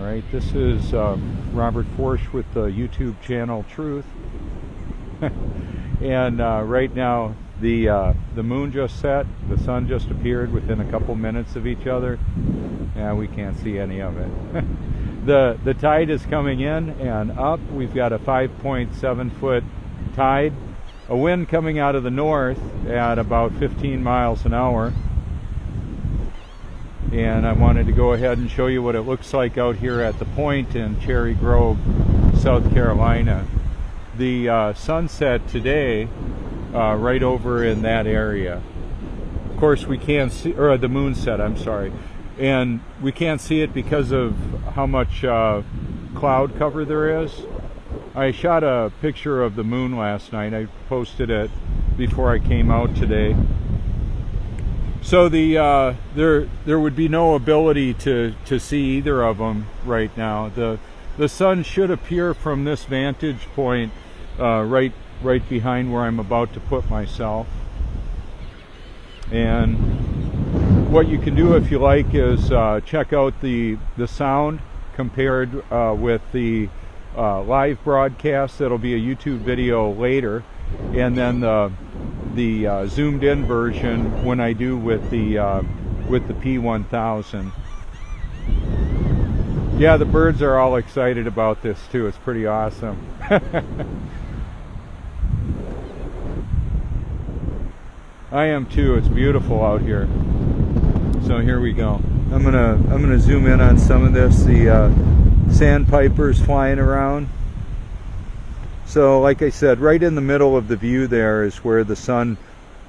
All right, this is Robert Forsch with the YouTube channel Truth, and right now the moon just set, the sun just appeared within a couple minutes of each other, and we can't see any of it. The tide is coming in and up. We've got a 5.7 foot tide, a wind coming out of the north at about 15 miles an hour. And I wanted to go ahead and show you what it looks like out here at the point in Cherry Grove, South Carolina. The sunset today right over in that area. Of course we can't see, or the moon set, I'm sorry. And we can't see it because of how much cloud cover there is. I shot a picture of the moon last night. I posted it before I came out today. So there would be no ability to see either of them right now. The sun should appear from this vantage point right behind where I'm about to put myself. And what you can do if you like is check out the sound compared with the live broadcast. That'll be a YouTube video later, and then the zoomed in version when I do with the P1000. Yeah, the birds are all excited about this too. It's pretty awesome. I am too. It's beautiful out here. So here we go. I'm gonna zoom in on some of this. The sandpipers flying around. So like I said, right in the middle of the view there is where the sun,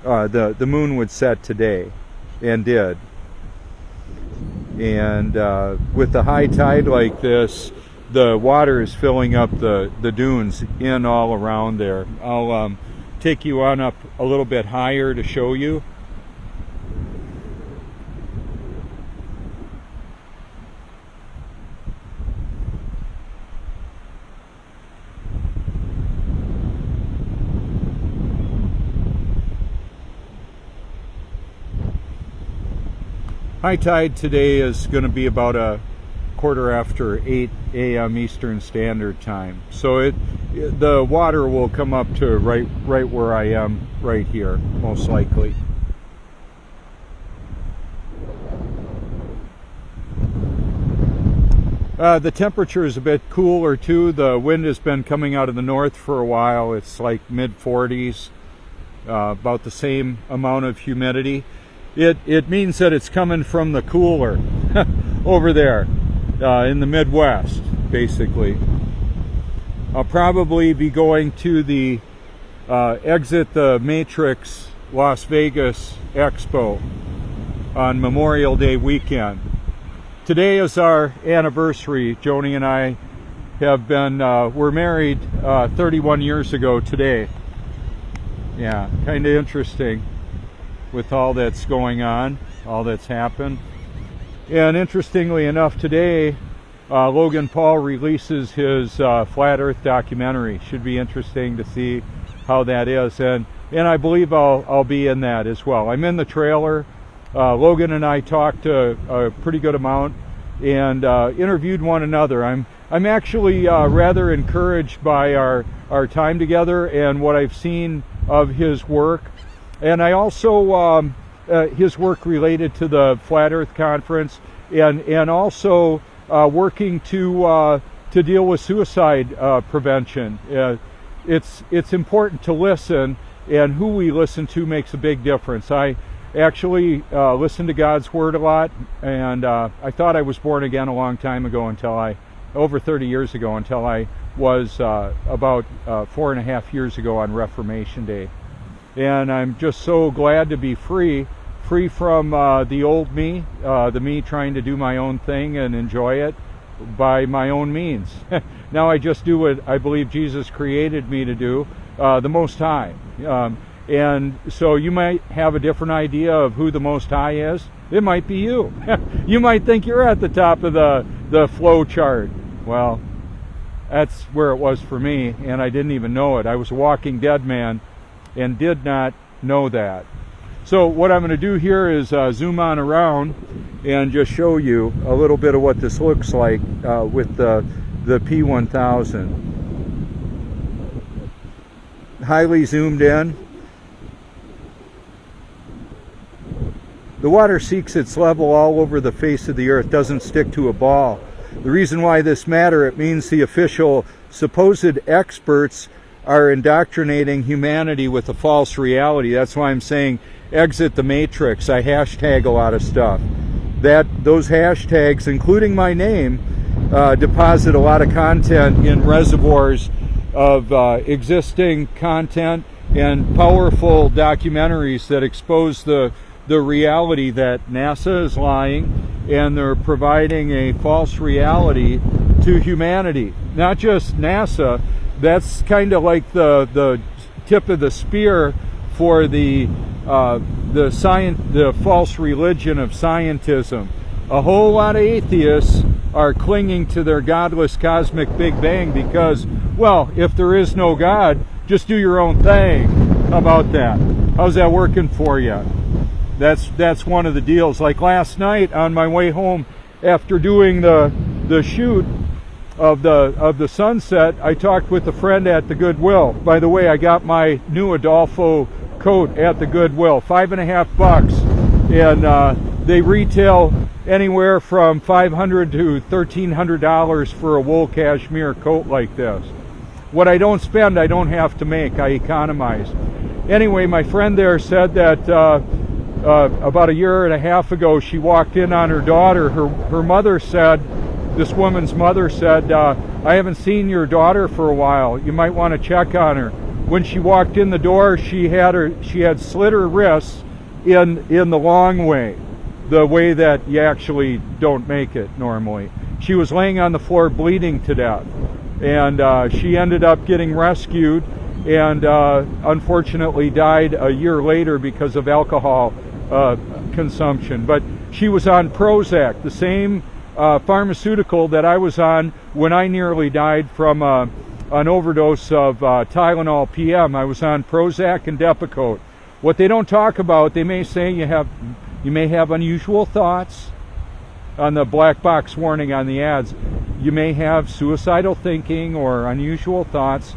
the moon would set today, and did. And with the high tide like this, the water is filling up the dunes in all around there. I'll take you on up a little bit higher to show you. High tide today is going to be about a quarter after 8 a.m. Eastern Standard Time. So the water will come up to right where I am right here, most likely. The temperature is a bit cooler too. The wind has been coming out of the north for a while. It's like mid-40s, about the same amount of humidity. It means that it's coming from the cooler over there in the Midwest, basically. I'll probably be going to the Exit the Matrix Las Vegas Expo on Memorial Day weekend. Today is our anniversary. Joni and I have been, we're married 31 years ago today. Yeah, kind of interesting with all that's going on, all that's happened. And interestingly enough, today Logan Paul releases his Flat Earth documentary. Should be interesting to see how that is, and I believe I'll be in that as well. I'm in the trailer. Logan and I talked a pretty good amount and interviewed one another. I'm actually rather encouraged by our time together and what I've seen of his work. And I also, his work related to the Flat Earth Conference, and also working to deal with suicide prevention. It's important to listen, and who we listen to makes a big difference. I actually listen to God's Word a lot, and I thought I was born again a long time ago over 30 years ago, until I was about 4.5 years ago on Reformation Day. And I'm just so glad to be free from the old me, the me trying to do my own thing and enjoy it by my own means. Now I just do what I believe Jesus created me to do, the Most High. And so you might have a different idea of who the Most High is. It might be you. You might think you're at the top of the flow chart. Well, that's where it was for me, and I didn't even know it. I was a walking dead man and did not know that. So what I'm going to do here is zoom on around and just show you a little bit of what this looks like with the P1000. Highly zoomed in. The water seeks its level all over the face of the earth, doesn't stick to a ball. The reason why this matters, it means the official supposed experts are indoctrinating humanity with a false reality. That's why I'm saying exit the matrix. I hashtag a lot of stuff. Those hashtags, including my name, deposit a lot of content in reservoirs of existing content and powerful documentaries that expose the reality that NASA is lying and they're providing a false reality to humanity. Not just NASA, that's kind of like the tip of the spear for the false religion of scientism. A whole lot of atheists are clinging to their godless cosmic Big Bang because, well, if there is no God, just do your own thing. How about that? How's that working for you? That's one of the deals. Like last night on my way home after doing the shoot of the sunset, I talked with a friend at the Goodwill. By the way, I got my new Adolfo coat at the Goodwill, $5.50, and they retail anywhere from $500 to $1,300 for a wool cashmere coat like this. What I don't spend, I don't have to make. I economize. Anyway, my friend there said that about a year and a half ago, she walked in on her daughter. Her mother said, this woman's mother said, I haven't seen your daughter for a while. You might want to check on her. When she walked in the door, she had slit her wrists in the long way, the way that you actually don't make it normally. She was laying on the floor bleeding to death, and she ended up getting rescued and unfortunately died a year later because of alcohol consumption. But she was on Prozac, the same pharmaceutical that I was on when I nearly died from an overdose of Tylenol PM. I was on Prozac and Depakote. What they don't talk about, they may say you may have unusual thoughts on the black box warning on the ads. You may have suicidal thinking or unusual thoughts.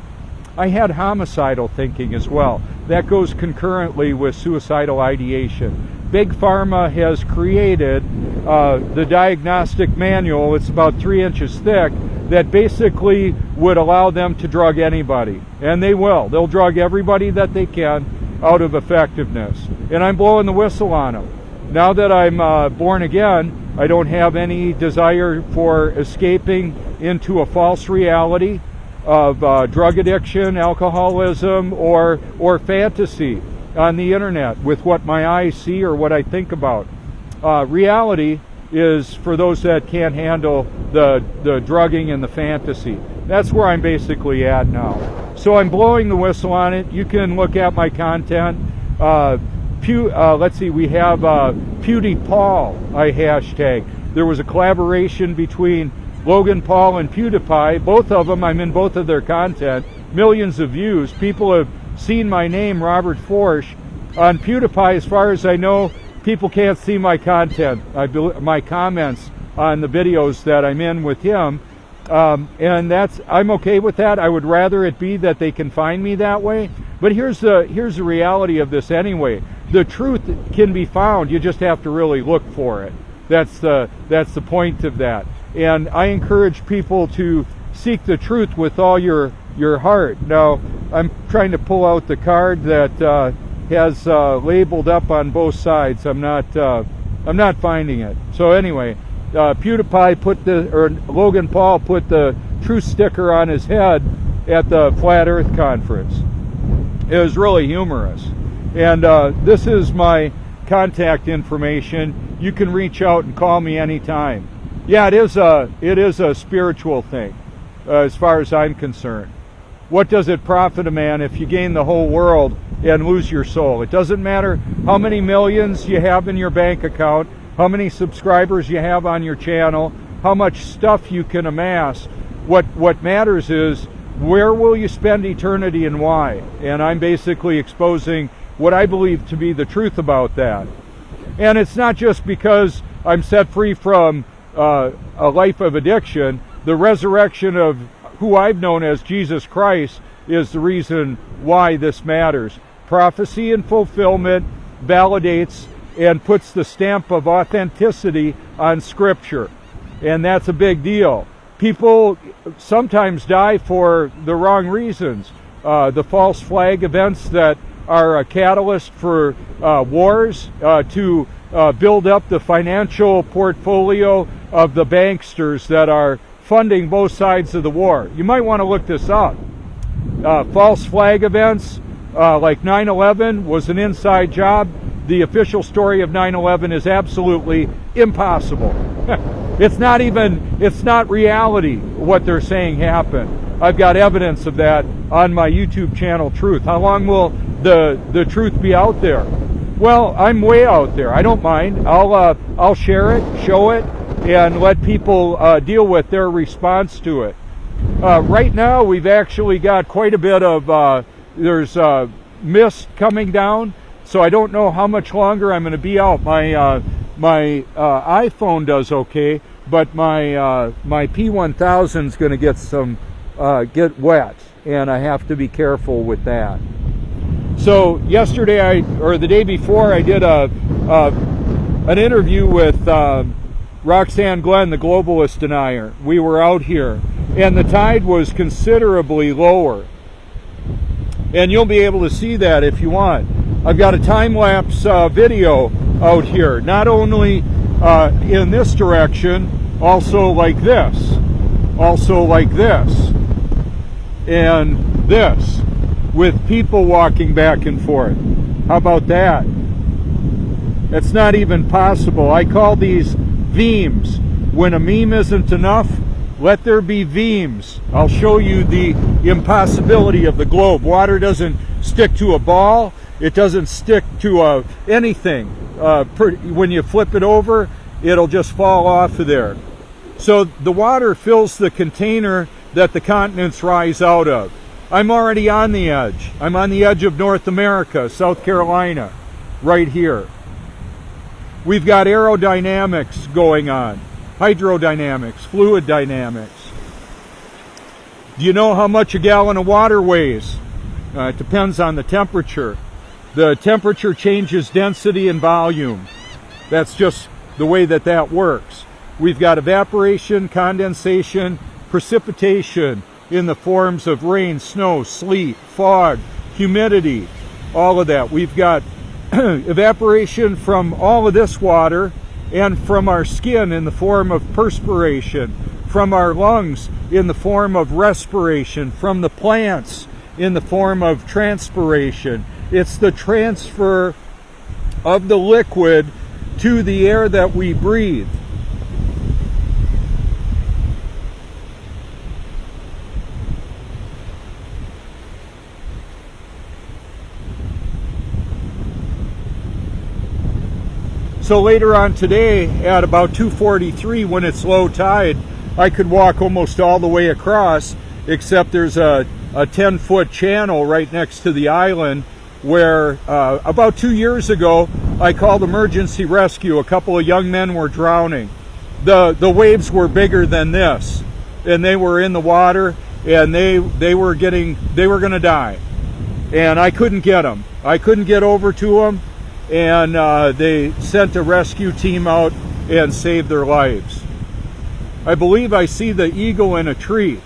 I had homicidal thinking as well. That goes concurrently with suicidal ideation. Big Pharma has created the diagnostic manual. It's about 3 inches thick, that basically would allow them to drug anybody. And they will. They'll drug everybody that they can out of effectiveness. And I'm blowing the whistle on them. Now that I'm born again, I don't have any desire for escaping into a false reality of drug addiction, alcoholism, or fantasy on the internet with what my eyes see or what I think about. Reality is for those that can't handle the drugging and the fantasy. That's where I'm basically at now. So I'm blowing the whistle on it. You can look at my content. Let's see, we have PewDiePaul, I hashtag. There was a collaboration between Logan Paul and PewDiePie. Both of them, I'm in both of their content. Millions of views. People have seen my name, Robert Forsch. On PewDiePie, as far as I know, people can't see my content, my comments on the videos that I'm in with him. And I'm okay with that. I would rather it be that they can find me that way. But here's the reality of this anyway. The truth can be found. You just have to really look for it. That's the point of that. And I encourage people to seek the truth with all your heart. Now, I'm trying to pull out the card that has labeled up on both sides. I'm not finding it. So anyway, PewDiePie Logan Paul put the truth sticker on his head at the Flat Earth Conference. It was really humorous. And this is my contact information. You can reach out and call me anytime. Yeah, it is a spiritual thing, as far as I'm concerned. What does it profit a man if you gain the whole world and lose your soul? It doesn't matter how many millions you have in your bank account, how many subscribers you have on your channel, how much stuff you can amass. What matters is where will you spend eternity and why? And I'm basically exposing what I believe to be the truth about that. And it's not just because I'm set free from a life of addiction. The resurrection of who I've known as Jesus Christ is the reason why this matters. Prophecy and fulfillment validates and puts the stamp of authenticity on Scripture. And that's a big deal. People sometimes die for the wrong reasons. The false flag events that are a catalyst for wars to build up the financial portfolio of the banksters that are funding both sides of the war. You might want to look this up. False flag events like 9/11 was an inside job. The official story of 9/11 is absolutely impossible. It's not reality what they're saying happened. I've got evidence of that on my YouTube channel, Truth. How long will the truth be out there? Well, I'm way out there. I don't mind. I'll share it, show it, and let people deal with their response to it. Right now, we've actually got quite a bit of there's mist coming down, so I don't know how much longer I'm going to be out. My iPhone does okay, but my P1000 is going to get wet, and I have to be careful with that. So yesterday, or the day before, I did an interview with Roxanne Glenn, the globalist denier. We were out here, and the tide was considerably lower. And you'll be able to see that if you want. I've got a time-lapse video out here, not only in this direction, also like this, and this, with people walking back and forth. How about that? It's not even possible. I call these vemes. When a meme isn't enough, let there be vemes. I'll show you the impossibility of the globe. Water doesn't stick to a ball. It doesn't stick to anything. When you flip it over, it'll just fall off of there. So the water fills the container that the continents rise out of. I'm already on the edge. I'm on the edge of North America, South Carolina, right here. We've got aerodynamics going on, hydrodynamics, fluid dynamics. Do you know how much a gallon of water weighs? It depends on the temperature. The temperature changes density and volume. That's just the way that works. We've got evaporation, condensation, precipitation in the forms of rain, snow, sleet, fog, humidity, all of that. We've got evaporation from all of this water and from our skin in the form of perspiration, from our lungs in the form of respiration, from the plants in the form of transpiration. It's the transfer of the liquid to the air that we breathe. So later on today, at about 2:43, when it's low tide, I could walk almost all the way across, except there's a 10-foot channel right next to the island where about 2 years ago, I called emergency rescue. A couple of young men were drowning. The waves were bigger than this, and they were in the water, and they were going to die. And I couldn't get them. I couldn't get over to them. And they sent a rescue team out and saved their lives. I believe I see the eagle in a tree.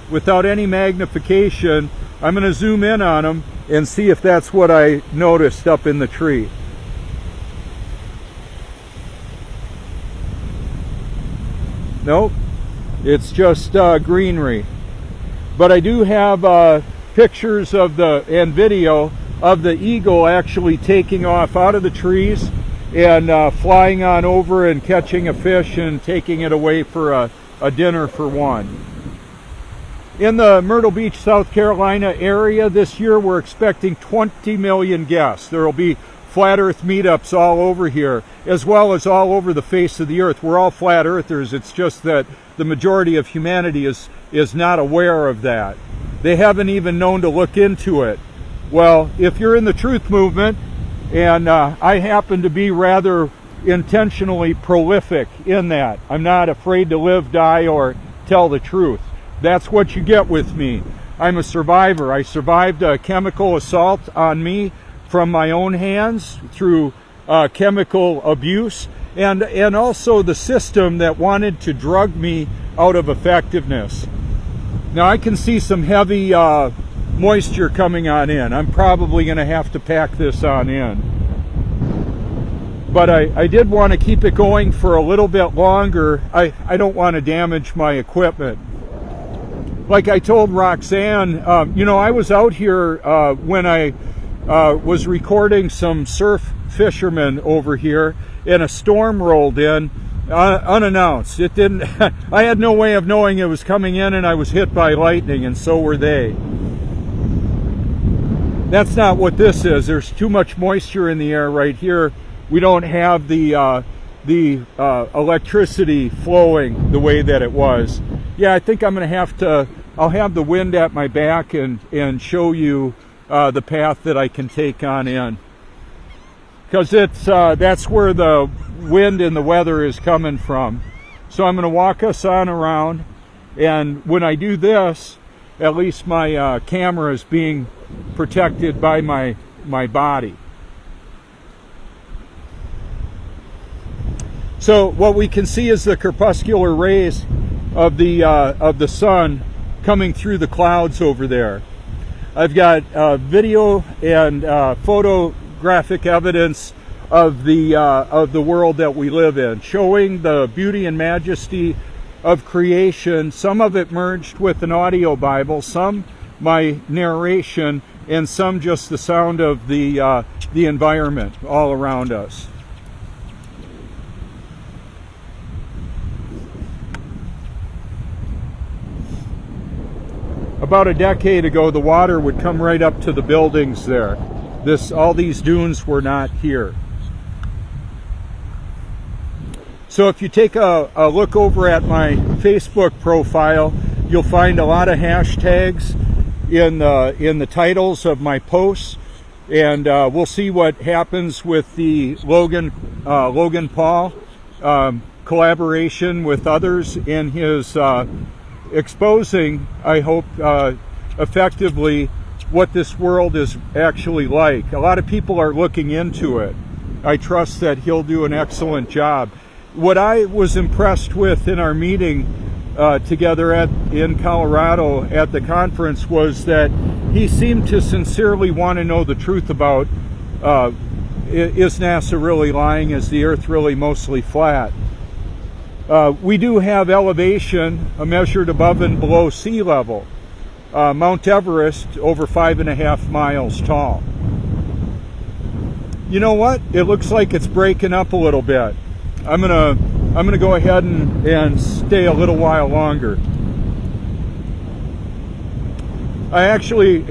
Without any magnification, I'm going to zoom in on him and see if that's what I noticed up in the tree. Nope, it's just greenery. But I do have pictures of and video of the eagle actually taking off out of the trees and flying on over and catching a fish and taking it away for a dinner for one. In the Myrtle Beach, South Carolina area this year, we're expecting 20 million guests. There will be flat earth meetups all over here, as well as all over the face of the earth. We're all flat earthers. It's just that the majority of humanity is not aware of that. They haven't even known to look into it. Well, if you're in the truth movement, and I happen to be rather intentionally prolific in that. I'm not afraid to live, die, or tell the truth. That's what you get with me. I'm a survivor. I survived a chemical assault on me from my own hands through chemical abuse, and also the system that wanted to drug me out of effectiveness. Now I can see some heavy moisture coming on in. I'm probably going to have to pack this on in. But I did want to keep it going for a little bit longer. I don't want to damage my equipment. Like I told Roxanne, I was out here when I was recording some surf fishermen over here, and a storm rolled in unannounced. It didn't. I had no way of knowing it was coming in, and I was hit by lightning, and so were they. That's not what this is. There's too much moisture in the air right here. We don't have the electricity flowing the way that it was. Yeah, I think I'm going to have to. I'll have the wind at my back and show you the path that I can take on in, because that's where the wind and the weather is coming from. So I'm going to walk us on around, and when I do this, at least my camera is being protected by my body. So what we can see is the crepuscular rays of the sun coming through the clouds over there. I've got video and photographic evidence of the world that we live in, showing the beauty and majesty of creation. Some of it merged with an audio Bible, some my narration, and some just the sound of the environment all around us. About a decade ago, the water would come right up to the buildings there. All these dunes were not here. So if you take a look over at my Facebook profile, you'll find a lot of hashtags in the titles of my posts, and we'll see what happens with the Logan Paul collaboration with others in his exposing, I hope, effectively what this world is actually like. A lot of people are looking into it. I trust that he'll do an excellent job. What I was impressed with in our meeting together in Colorado at the conference was that he seemed to sincerely want to know the truth about is NASA really lying? Is the Earth really mostly flat? We do have elevation measured above and below sea level. Mount Everest over 5.5 miles tall. You know what? It looks like it's breaking up a little bit. I'm gonna go ahead and stay a little while longer. I actually,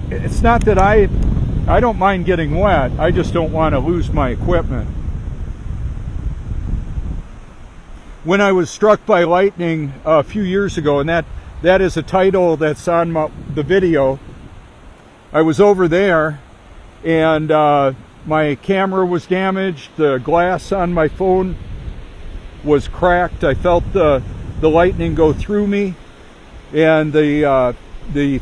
it's not that I don't mind getting wet. I just don't want to lose my equipment. When I was struck by lightning a few years ago, and that is a title that's on the video, I was over there, and my camera was damaged. The glass on my phone was cracked. I felt the lightning go through me, and the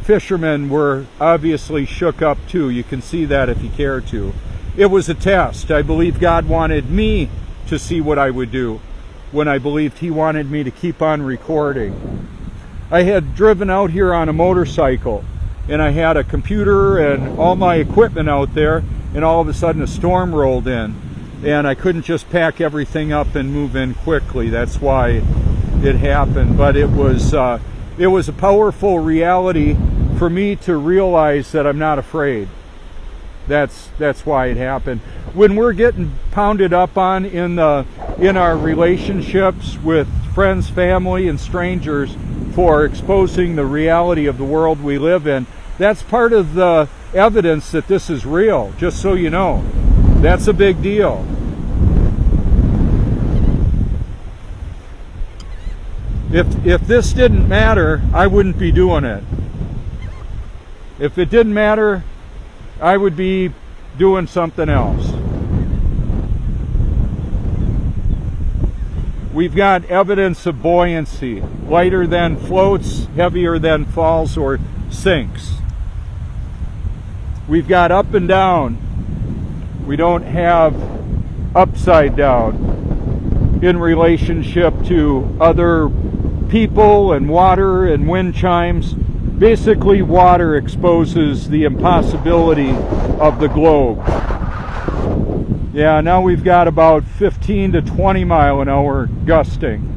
fishermen were obviously shook up too. You can see that if you care to. It was a test. I believe God wanted me to see what I would do when I believed he wanted me to keep on recording. I had driven out here on a motorcycle, and I had a computer and all my equipment out there, and all of a sudden a storm rolled in, and I couldn't just pack everything up and move in quickly. That's why it happened. But it was a powerful reality for me to realize that I'm not afraid. That's why it happened. When we're getting pounded up on in our relationships with friends, family, and strangers for exposing the reality of the world we live in, that's part of the evidence that this is real, just so you know. That's a big deal. If this didn't matter, I wouldn't be doing it. If it didn't matter, I would be doing something else. We've got evidence of buoyancy, lighter than floats, heavier than falls or sinks. We've got up and down. We don't have upside down in relationship to other people and water and wind chimes. Basically, water exposes the impossibility of the globe. Yeah, now we've got about 15 to 20 mile an hour gusting.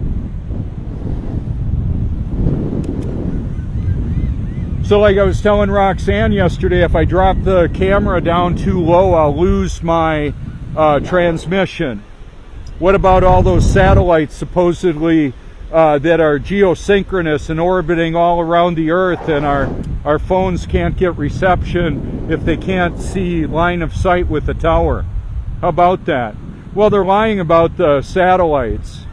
So like I was telling Roxanne yesterday, if I drop the camera down too low, I'll lose my transmission. What about all those satellites supposedly that are geosynchronous and orbiting all around the Earth, and our phones can't get reception if they can't see line of sight with the tower? How about that? Well, they're lying about the satellites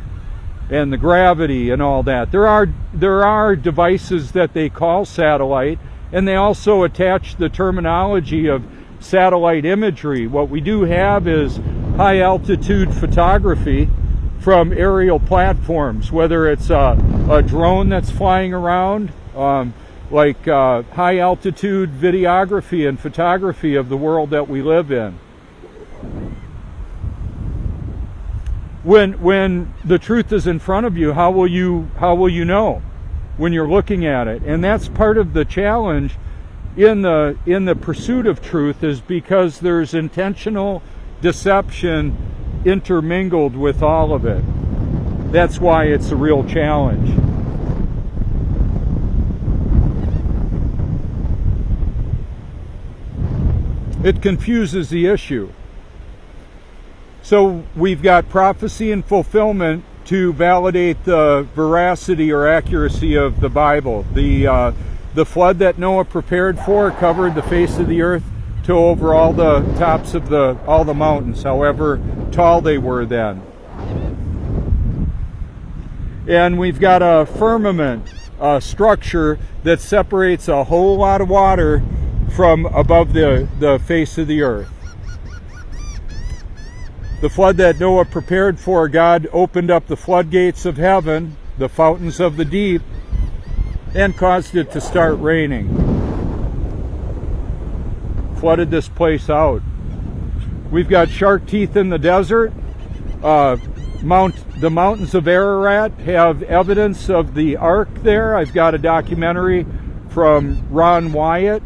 and the gravity and all that. There are devices that they call satellite, and they also attach the terminology of satellite imagery. What we do have is high altitude photography from aerial platforms, whether it's a drone that's flying around, like high altitude videography and photography of the world that we live in. When the truth is in front of you, how will you know when you're looking at it? And that's part of the challenge in the pursuit of truth, is because there's intentional deception intermingled with all of it. That's why it's a real challenge. It confuses the issue. So we've got prophecy and fulfillment to validate the veracity or accuracy of the Bible. The flood that Noah prepared for covered the face of the earth to over all the tops of all the mountains, however tall they were then. And we've got a firmament, a structure that separates a whole lot of water from above the face of the earth. The flood that Noah prepared for, God opened up the floodgates of heaven, the fountains of the deep, and caused it to start raining. Flooded this place out. We've got shark teeth in the desert. The mountains of Ararat have evidence of the ark there. I've got a documentary from Ron Wyatt.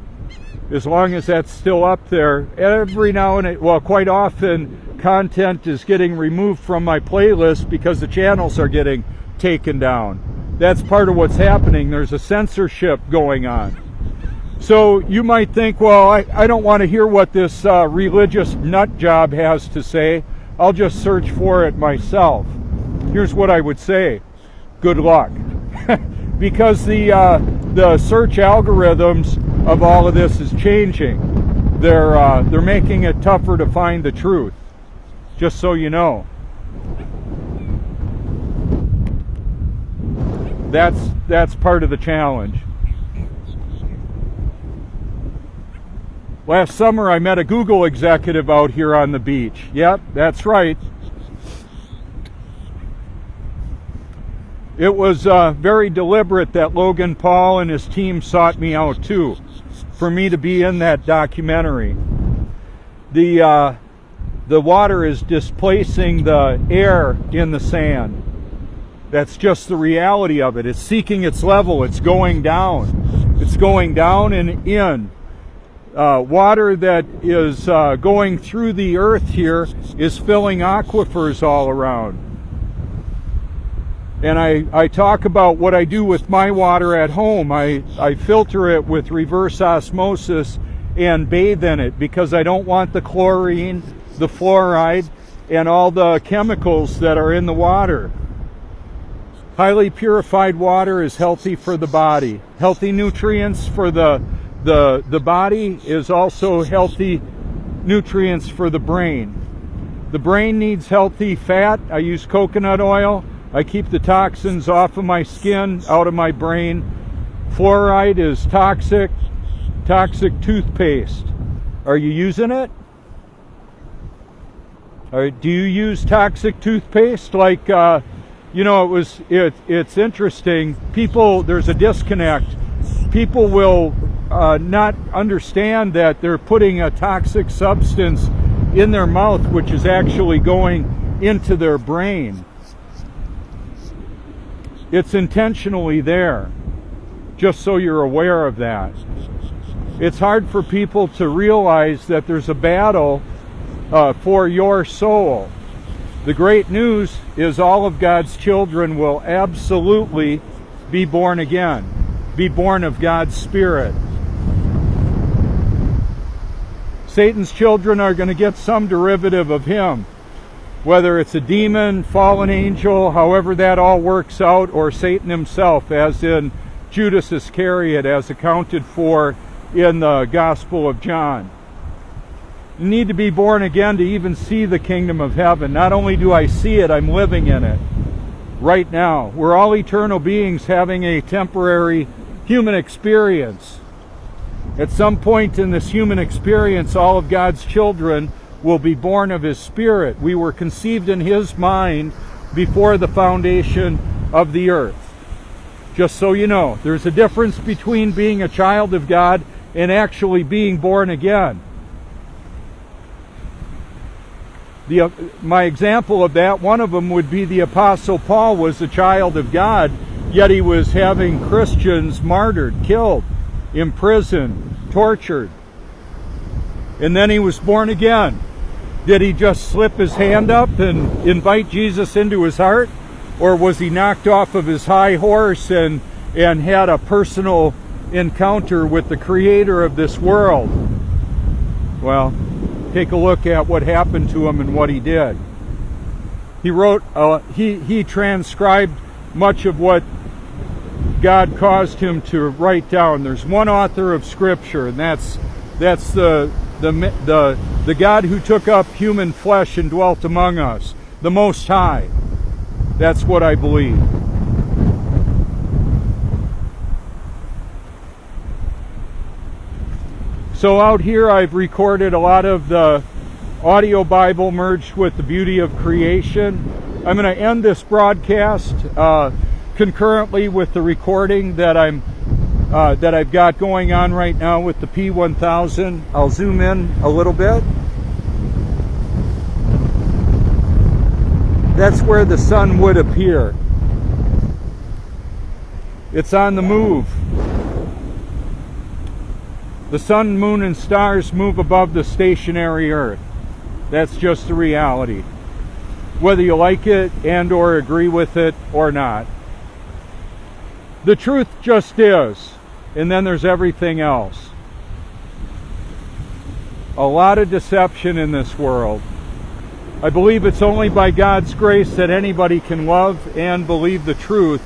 As long as that's still up there, every now and then, well, quite often, content is getting removed from my playlist because the channels are getting taken down. That's part of what's happening. There's a censorship going on. So you might think, well, I don't want to hear what this religious nut job has to say. I'll just search for it myself. Here's what I would say. Good luck. Because the search algorithms of all of this is changing. They're making it tougher to find the truth. Just so you know. That's part of the challenge. Last summer I met a Google executive out here on the beach. Yep, that's right. It was very deliberate that Logan Paul and his team sought me out too, for me to be in that documentary. The water is displacing the air in the sand. That's just the reality of it. It's seeking its level. It's going down. It's going down and in. Water that is going through the earth here is filling aquifers all around. And I talk about what I do with my water at home. I filter it with reverse osmosis and bathe in it because I don't want the chlorine, the fluoride, and all the chemicals that are in the water. Highly purified water is healthy for the body. Healthy nutrients for the body is also healthy nutrients for the brain. The brain needs healthy fat. I use coconut oil. I keep the toxins off of my skin, out of my brain. Fluoride is toxic toothpaste. Are you using it? Or do you use toxic toothpaste? Like, it's interesting. People, there's a disconnect. People will not understand that they're putting a toxic substance in their mouth, which is actually going into their brain. It's intentionally there, just so you're aware of that. It's hard for people to realize that there's a battle for your soul. The great news is all of God's children will absolutely be born again, be born of God's Spirit. Satan's children are going to get some derivative of him, whether it's a demon, fallen angel, however that all works out, or Satan himself, as in Judas Iscariot, as accounted for in the Gospel of John. You need to be born again to even see the kingdom of heaven. Not only do I see it, I'm living in it right now. We're all eternal beings having a temporary human experience. At some point in this human experience, all of God's children will be born of His Spirit. We were conceived in His mind before the foundation of the earth. Just so you know, there's a difference between being a child of God and actually being born again. My example of that, one of them would be the Apostle Paul was a child of God, yet he was having Christians martyred, killed, imprisoned, tortured. And then he was born again. Did he just slip his hand up and invite Jesus into his heart? Or was he knocked off of his high horse and had a personal encounter with the Creator of this world? Well, take a look at what happened to him and what he did. He wrote, he transcribed much of what God caused him to write down. There's one author of Scripture, and that's the God who took up human flesh and dwelt among us, the Most High. That's what I believe. So out here I've recorded a lot of the audio Bible merged with the beauty of creation. I'm going to end this broadcast concurrently with the recording that I've got going on right now with the P1000. I'll zoom in a little bit. That's where the sun would appear. It's on the move. The sun, moon, and stars move above the stationary earth. That's just the reality. Whether you like it and or agree with it or not. The truth just is. And then there's everything else. A lot of deception in this world. I believe it's only by God's grace that anybody can love and believe the truth,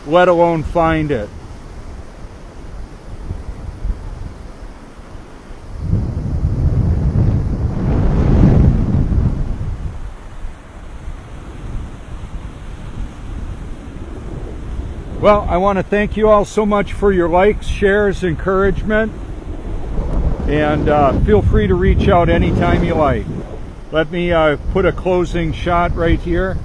let alone find it. Well, I want to thank you all so much for your likes, shares, encouragement, and feel free to reach out anytime you like. Let me put a closing shot right here.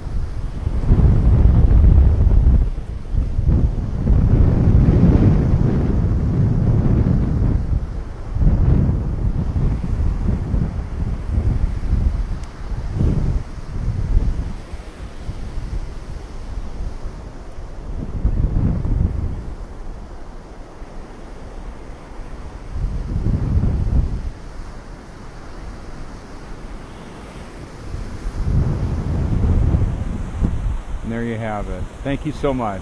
And there you have it. Thank you so much.